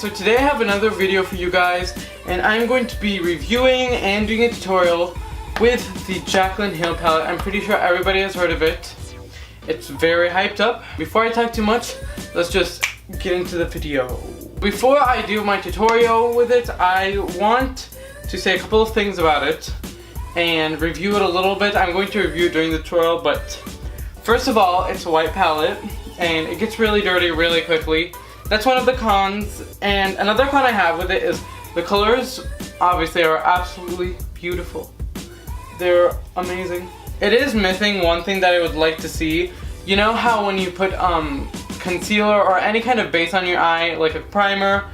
so today I have another video for you guys, and I'm going to be reviewing and doing a tutorial with the Jaclyn Hair Palette. I'm pretty sure everybody has heard of it. It's very hyped up. Before I talk too much, let's just get into the video. Before I do my tutorial with it, I want to say a couple of things about it and review it a little bit. I'm going to review it during the tutorial, but first of all, it's a white palette and it gets really dirty really quickly. That's one of the cons, and another con I have with it is the colors obviously are absolutely beautiful. They're amazing. It is missing one thing that I would like to see. You know how when you put concealer or any kind of base on your eye, like a primer,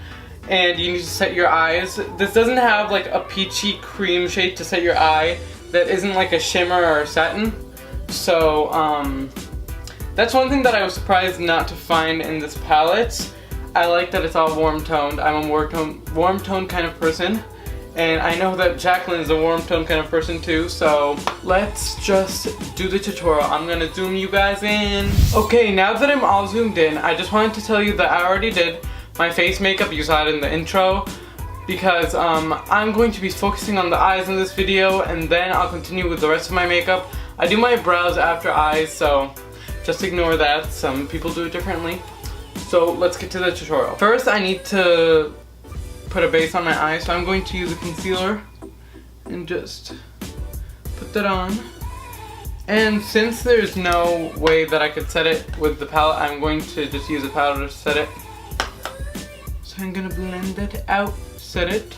and you need to set your eyes, this doesn't have like a peachy cream shade to set your eye that isn't like a shimmer or a satin. So that's one thing that I was surprised not to find in this palette. I like that it's all warm toned. I'm a warm toned kind of person, and I know that Jaclyn is a warm toned kind of person too, so let's just do the tutorial. I'm gonna zoom you guys in. Okay, now that I'm all zoomed in, I just wanted to tell you that I already did my face makeup. You saw it in the intro, because I'm going to be focusing on the eyes in this video, and then I'll continue with the rest of my makeup. I do my brows after eyes, so just ignore that. Some people do it differently. So let's get to the tutorial. First, I need to put a base on my eye, so I'm going to use a concealer and just put that on. And since there's no way that I could set it with the palette, I'm going to just use a powder to set it. So I'm gonna blend it out, set it,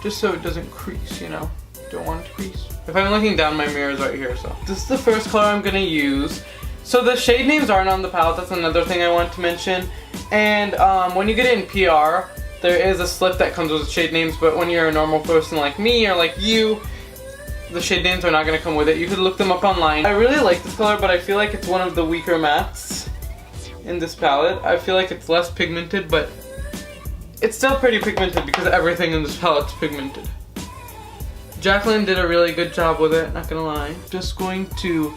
just so it doesn't crease, you know. Don't want it to crease. If I'm looking down, my mirror is right here, so. This is the first color I'm gonna use. So the shade names aren't on the palette, that's another thing I want to mention. And when you get it in PR, there is a slip that comes with shade names, but when you're a normal person like me or like you, the shade names are not gonna come with it. You could look them up online. I really like this color, but I feel like it's one of the weaker mattes in this palette. I feel like it's less pigmented, but it's still pretty pigmented because everything in this palette is pigmented. Jaclyn did a really good job with it, not gonna lie. Just going to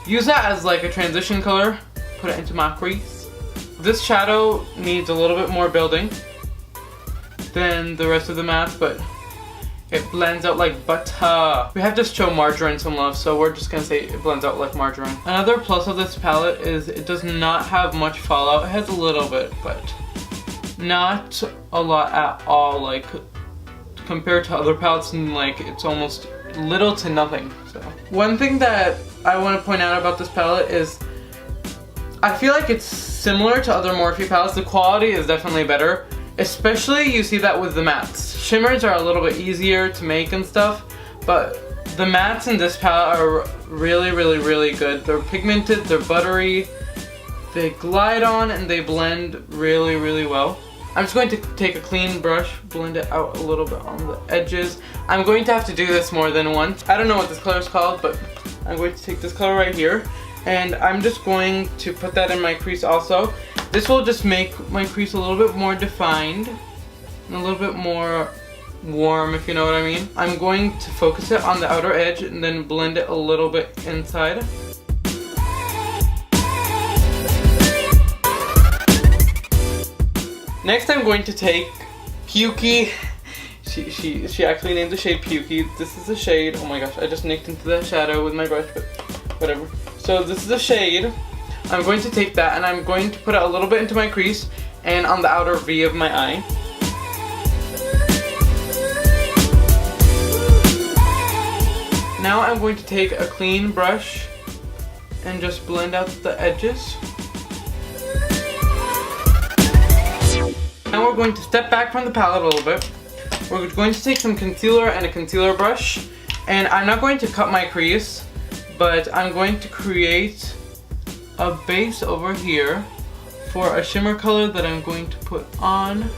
use that as like a transition color, put it into my crease. This shadow needs a little bit more building than the rest of the matte, but it blends out like butter. We have to show margarine some love, so we're just gonna say it blends out like margarine. Another plus of this palette is it does not have much fallout. It has a little bit, but not a lot at all. Like compared to other palettes, and like it's almost little to nothing. So one thing that I want to point out about this palette is I feel like it's similar to other Morphe palettes. The quality is definitely better, especially you see that with the mattes. Shimmers are a little bit easier to make and stuff, but the mattes in this palette are really, really, really good. They're pigmented, they're buttery, they glide on, and they blend really, really well. I'm just going to take a clean brush, blend it out a little bit on the edges. I'm going to have to do this more than once. I don't know what this color is called, but I'm going to take this color right here, and I'm just going to put that in my crease also. This will just make my crease a little bit more defined and a little bit more warm, if you know what I mean. I'm going to focus it on the outer edge and then blend it a little bit inside. Next, I'm going to take Pukey. She actually named the shade Pukey. This is the shade. Oh my gosh, I just nicked into that shadow with my brush, but whatever. So this is the shade. I'm going to take that and I'm going to put it a little bit into my crease and on the outer V of my eye. Now I'm going to take a clean brush and just blend out the edges. Now we're going to step back from the palette a little bit. We're going to take some concealer and a concealer brush, and I'm not going to cut my crease, but I'm going to create a base over here for a shimmer color that I'm going to put on.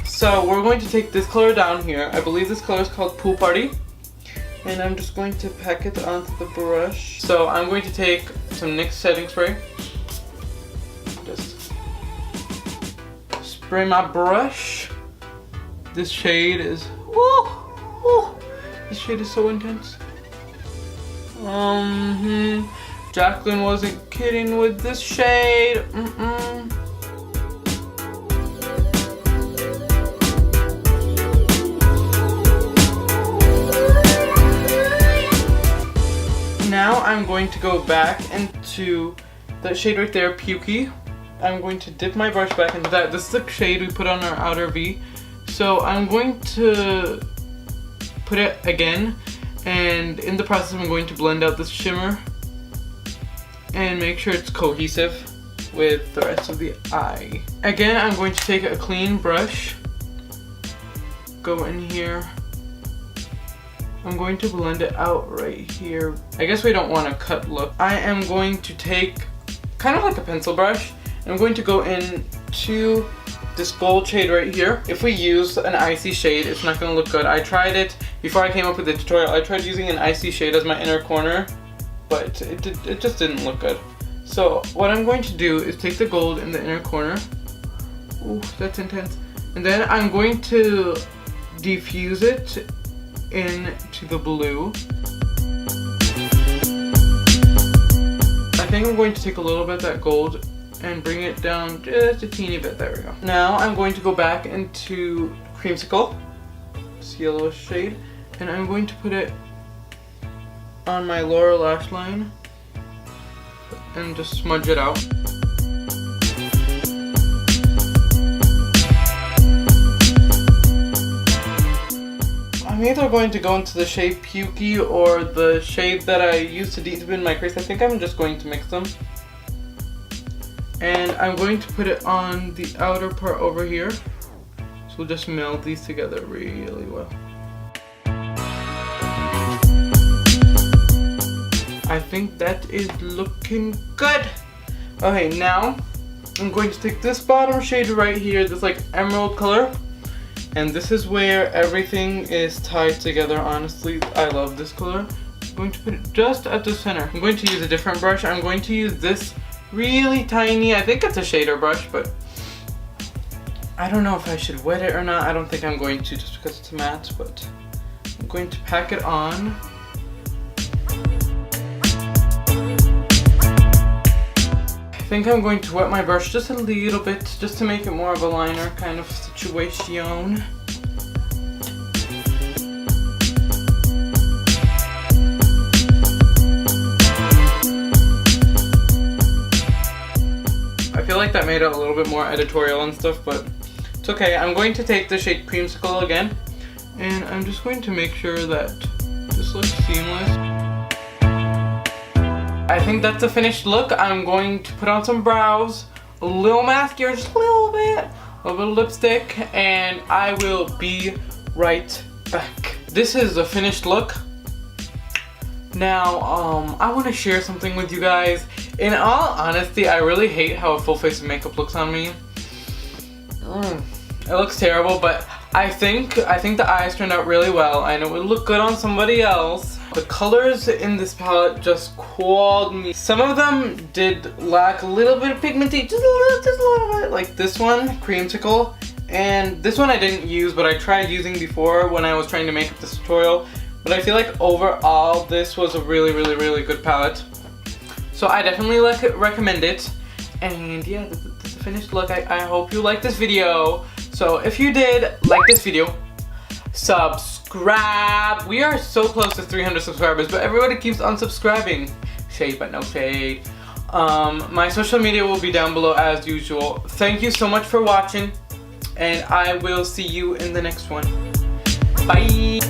So we're going to take this color down here. I believe this color is called Pool Party, and I'm just going to pack it onto the brush. So I'm going to take some NYX setting spray. Just spray my brush. This shade is, this shade is so intense. Jaclyn wasn't kidding with this shade. Now I'm going to go back into that shade right there, Pukey. I'm going to dip my brush back into that. This is the shade we put on our outer V. So I'm going to put it again, and in the process I'm going to blend out this shimmer and make sure it's cohesive with the rest of the eye. Again, I'm going to take a clean brush, go in here. I'm going to blend it out right here. I guess we don't want a cut look. I am going to take kind of like a pencil brush. I'm going to go into this gold shade right here. If we use an icy shade, it's not gonna look good. I tried it before I came up with the tutorial. I tried using an icy shade as my inner corner, but it just didn't look good. So what I'm going to do is take the gold in the inner corner. Ooh, that's intense. And then I'm going to diffuse it into the blue. I think I'm going to take a little bit of that gold and bring it down just a teeny bit. There we go. Now I'm going to go back into Creamsicle, this yellow shade, and I'm going to put it on my lower lash line and just smudge it out. I'm either going to go into the shade Pukey or the shade that I used to deepen my crease. I think I'm just going to mix them. And I'm going to put it on the outer part over here. So we'll just meld these together really well. I think that is looking good. Okay, now I'm going to take this bottom shade right here, this like emerald color. And this is where everything is tied together, honestly. I love this color. I'm going to put it just at the center. I'm going to use a different brush. I'm going to use this really tiny, I think it's a shader brush, but I don't know if I should wet it or not. I don't think I'm going to just because it's matte, but I'm going to pack it on. I think I'm going to wet my brush just a little bit, just to make it more of a liner kind of situation. I feel like that made it a little bit more editorial and stuff, but it's okay. I'm going to take the shade Creamsicle again, and I'm just going to make sure that this looks seamless. I think that's the finished look. I'm going to put on some brows, a little mascara, just a little bit of lipstick, and I will be right back. This is the finished look. Now, I want to share something with you guys. In all honesty, I really hate how a full face of makeup looks on me. It looks terrible, but I think the eyes turned out really well. I know it would look good on somebody else. The colors in this palette just qualled me. Some of them did lack a little bit of pigmentation, just a little bit. Like this one, Creamsicle, and this one I didn't use, but I tried using before when I was trying to make up this tutorial. But I feel like overall, this was a really good palette. So I definitely recommend it. And yeah, this is the finished look. I hope you liked this video. So if you did like this video, subscribe. We are so close to 300 subscribers, but everybody keeps unsubscribing. Shade but no shade. My social media will be down below as usual. Thank you so much for watching, and I will see you in the next one. Bye.